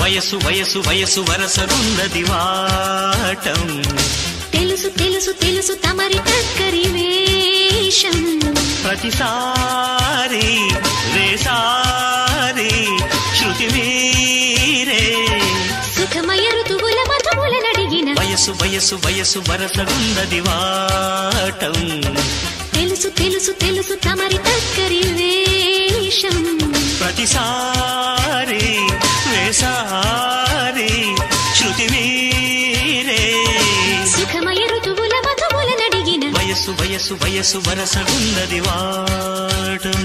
వయసు వయసు వయసు వరసరున్నది వాటం తెలుసు తెలుసు తెలుసు తమరి టక్కరి వేషం ప్రతిసారి రేసారి శృతి మీరే సుఖమయ ఋతువుల మధువులనడిగిన వయసు వయసు వయసు వరసరున్నది వాటం తెలుసు తెలుసు తెలుసు తమరి టక్కరి వేషం ప్రతిసారి వేసారి శృతి మీరే సుఖమయ ఋతువుల మధువులనడిగిన వయసు వయసు వయసు వరసగున్నది వాటం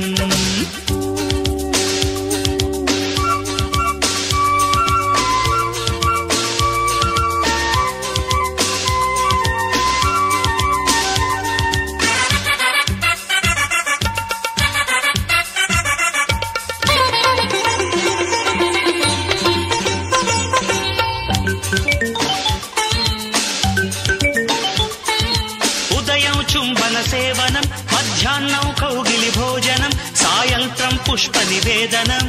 చుంబన సేవనం మధ్యాహ్నం కౌగిలి భోజనం సాయంత్రం పుష్ప నివేదనం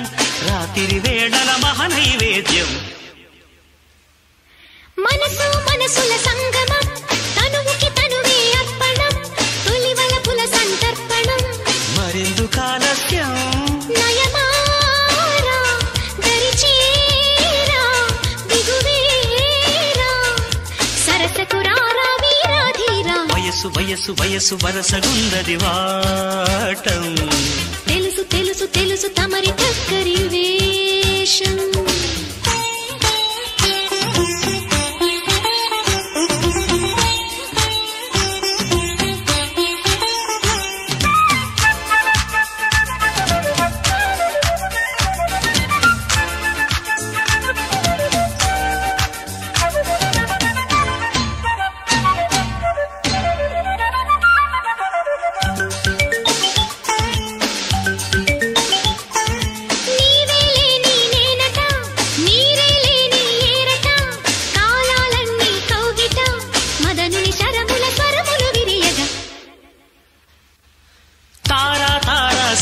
రాత్రి వేళల మహనైవేద్యం మనసు మనసుల సంగమం తనువుకి తనువే అర్పణం తొలివలపుల సంతర్పణం మరెందుకు ఆలస్యం నయమారా దరిచేరా దిగువేరా సరసకు రారా వీరాధీరా వయసు వయసు వయసు వరసగున్నది వాటం తెలుసు తెలుసు తెలుసు తమరి టక్కరి వేషం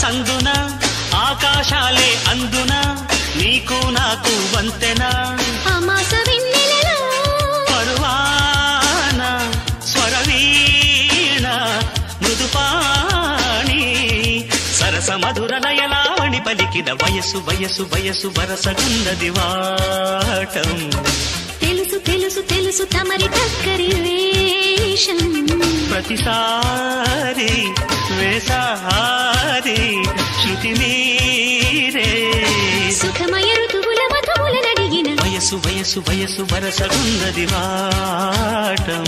సందున ఆకాశాలే అందున నీకు నాకు వంతెన అమాస వెన్నెలలో పరువాన స్వరవీణ మృదుపాణి సరస మధుర లయలావణి పలికిన వయసు వయసు వయసు వరసగున్నది వాటం తెలుసు తెలుసు తెలుసు తమరి టక్కరి వేషం ప్రతిసారి వేసారి శృతి మీరే సుఖమయ ఋతువుల మధువులనడిగిన వయసు వయసు వయసు వరసగున్నది వాటం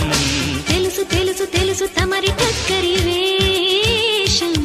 తెలుసు తెలుసు తెలుసు తమరి టక్కరి వేషం